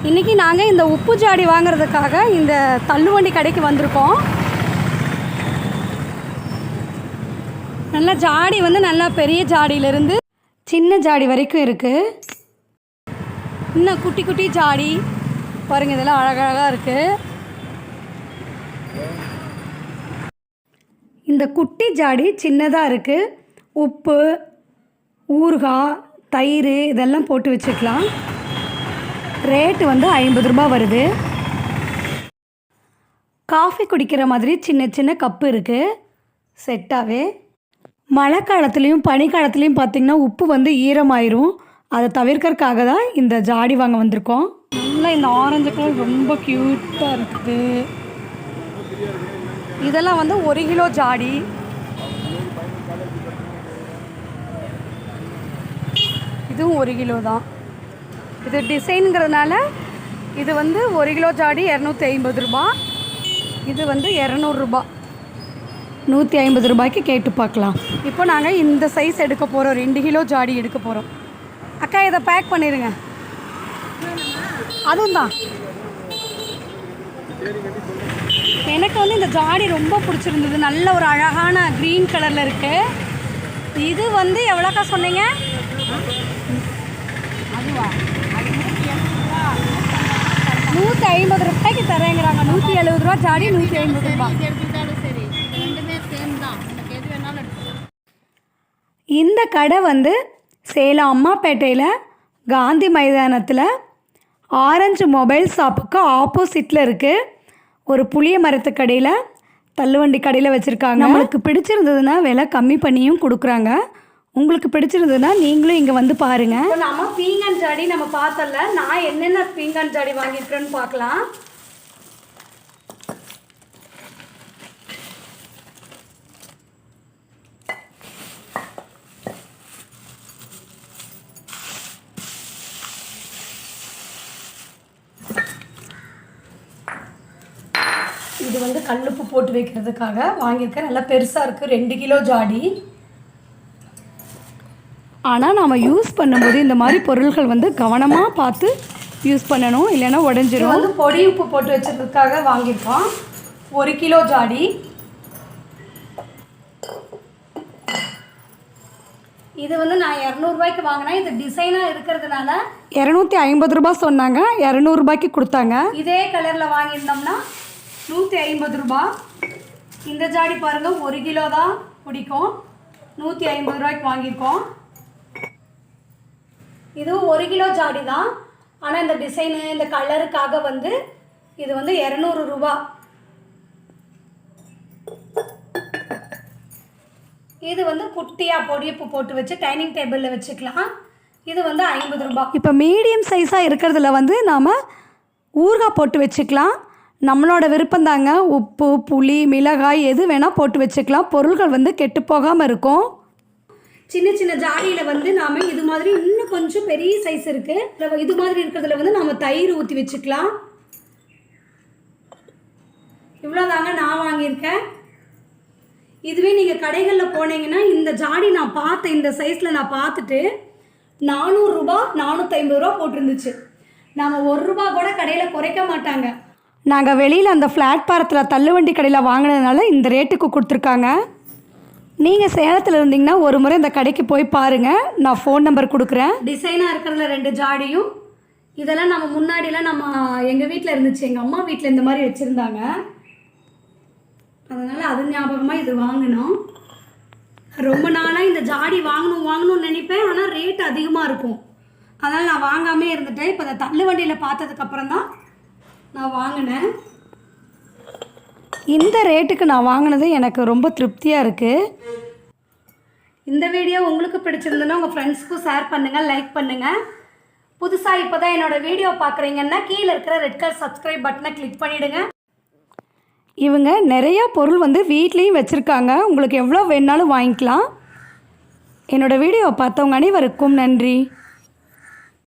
இன்றைக்கி நாங்கள் இந்த உப்பு ஜாடி வாங்குறதுக்காக இந்த தள்ளுவண்டி கடைக்கு வந்திருக்கோம். நல்லா ஜாடி வந்து நல்லா பெரிய ஜாடியிலேருந்து சின்ன ஜாடி வரைக்கும் இருக்குது. இன்னும் குட்டி குட்டி ஜாடி பாருங்கள், இதெல்லாம் அழகழகாக இருக்குது. இந்த குட்டி ஜாடி சின்னதாக இருக்குது. உப்பு, ஊறுகாய், தயிர் இதெல்லாம் போட்டு வச்சுக்கலாம். ரேட்டு வந்து 50 ரூபா வருது. காஃபி குடிக்கிற மாதிரி சின்ன சின்ன கப்பு இருக்குது செட்டாகவே. மழை காலத்துலேயும் பனி காலத்துலேயும் பார்த்திங்கன்னா உப்பு வந்து ஈரமாயிரும். அதை தவிர்க்கறதுக்காக தான் இந்த ஜாடி வாங்க வந்திருக்கோம். நல்லா இந்த ஆரஞ்சு கலர் ரொம்ப க்யூட்டாக இருக்குது. இதெல்லாம் வந்து 1 கிலோ ஜாடி. இதுவும் 1 கிலோ தான். இது டிசைனுங்கிறதுனால இது வந்து 1 கிலோ ஜாடி 250 ரூபா. இது வந்து 200 ரூபா. 150 ரூபாய்க்கு கேட்டு பார்க்கலாம். இப்போ நாங்கள் இந்த சைஸ் எடுக்க போகிறோம். 2 கிலோ ஜாடி எடுக்க போகிறோம். அக்கா இதை பேக் பண்ணிடுங்க. அதுவும் தான் எனக்கு வந்து இந்த ஜாடி ரொம்ப பிடிச்சிருந்தது. நல்ல ஒரு அழகான க்ரீன் கலரில் இருக்குது. இது வந்து எவ்வளோக்கா சொன்னீங்க? அதுவா 150 ரூபாய்க்கு தரேங்கிறாங்க. 170 ரூபா ஜாடி, 150 ரூபா. இந்த கடை வந்து சேலம் அம்மாப்பேட்டையில் காந்தி மைதானத்தில் ஆரஞ்சு மொபைல் ஷாப்புக்கு ஆப்போசிட்டில் இருக்குது. ஒரு புளிய மரத்து கடையில், தள்ளுவண்டி கடையில் வச்சுருக்காங்க. நம்மளுக்கு பிடிச்சிருந்ததுன்னா விலை கம்மி பண்ணியும் கொடுக்குறாங்க. உங்களுக்கு பிடிச்சிருந்ததுன்னா நீங்களும் இங்கே வந்து பாருங்கள். இப்போ நம்ம பீங்கான் ஜாடி நம்ம பார்த்தல. நான் என்னென்ன பீங்கான் ஜாடி வாங்கியிருக்கேன்னு பார்க்கலாம். இது வந்து கல்லுப்பு போட்டு வைக்கிறதுக்காக வாங்கியிருக்கேன். நல்லா பெருசாக இருக்குது. 2 கிலோ ஜாடி. ஆனால் நம்ம யூஸ் பண்ணும்போது இந்த மாதிரி பொருட்கள் வந்து கவனமாக பார்த்து யூஸ் பண்ணணும், இல்லைன்னா உடஞ்சிரும். வந்து பொடி உப்பு போட்டு வச்சதுக்காக வாங்கியிருக்கோம். 1 கிலோ ஜாடி. இது வந்து நான் 200 ரூபாய்க்கு வாங்கினேன். இது டிசைனாக இருக்கிறதுனால 250 ரூபா சொன்னாங்க. 200 ரூபாய்க்கு கொடுத்தாங்க. இதே கலரில் வாங்கியிருந்தோம்னா 150 ரூபா. இந்த ஜாடி பாருங்கள், 1 கிலோ தான் பிடிக்கும். 150 ரூபாய்க்கு வாங்கியிருக்கோம். இதுவும் 1 கிலோ ஜாடி தான். ஆனால் இந்த டிசைனு இந்த கலருக்காக வந்து இது வந்து 200 ரூபா. இது வந்து குட்டியாக பொடியப்பு போட்டு வச்சு டைனிங் டேபிளில் வச்சுக்கலாம். இது வந்து 50 ரூபா. இப்போ மீடியம் சைஸாக இருக்கிறதுல வந்து நாம் ஊறுகாய் போட்டு வச்சுக்கலாம். நம்மளோட விருப்பம் தாங்க. உப்பு, புளி, மிளகாய் எது வேணால் போட்டு வச்சுக்கலாம். பொருள்கள் வந்து கெட்டு போகாமல் இருக்கும். சின்ன சின்ன ஜாடியில் வந்து நாம் இது மாதிரி இன்னும் கொஞ்சம் பெரிய சைஸ் இருக்குது. இது மாதிரி இருக்கிறதுல வந்து நாம் தயிர் ஊற்றி வச்சுக்கலாம். இவ்வளோதாங்க நான் வாங்கியிருக்கேன். இதுவே நீங்கள் கடைகளில் போனீங்கன்னா இந்த ஜாடி நான் பார்த்தேன், இந்த சைஸில் நான் பார்த்துட்டு 400 ரூபா 450 ரூபா போட்டிருந்துச்சு. நாம் 1 ரூபா கூட கடையில் குறைக்க மாட்டாங்க. நாங்கள் வெளியில் அந்த பிளாட்பாரத்தில் தள்ளுவண்டி கடையில் வாங்கினதுனால இந்த ரேட்டுக்கு கொடுத்துருக்காங்க. நீங்கள் சேலத்தில் இருந்தீங்கன்னா ஒரு முறை இந்த கடைக்கு போய் பாருங்கள். நான் ஃபோன் நம்பர் கொடுக்குறேன். டிசைனாக இருக்கிறதுல 2 ஜாடியும். இதெல்லாம் நம்ம முன்னாடிலாம் நம்ம எங்கள் வீட்டில் இருந்துச்சு. எங்கள் அம்மா வீட்டில் இந்த மாதிரி வச்சுருந்தாங்க. அதனால் அது ஞாபகமாக இது வாங்கினோம். ரொம்ப நாளாக இந்த ஜாடி வாங்கணும்னு நினைப்பேன். ஆனால் ரேட் அதிகமாக இருக்கும். அதனால் நான் வாங்காமே இருந்துட்டேன். இப்போ இந்த தள்ளுவண்டியில் பார்த்ததுக்கப்புறம் தான் நான் வாங்கினேன். இந்த ரேட்டுக்கு நான் வாங்கினது எனக்கு ரொம்ப திருப்தியாக இருக்குது. இந்த வீடியோ உங்களுக்கு பிடிச்சிருந்ததுன்னா உங்கள் ஃப்ரெண்ட்ஸ்க்கும் ஷேர் பண்ணுங்கள், லைக் பண்ணுங்கள். புதுசாக இப்போ தான் என்னோடய வீடியோ பார்க்குறீங்கன்னா கீழே இருக்கிற ரெட் கலர் சப்ஸ்கிரைப் பட்டனை கிளிக் பண்ணிவிடுங்க. இவங்க நிறையா பொருள் வந்து வீட்லேயும் வச்சுருக்காங்க. உங்களுக்கு எவ்வளோ வேணாலும் வாங்கிக்கலாம். என்னோடய வீடியோவை பார்த்தவங்க அனைவருக்கும் நன்றி.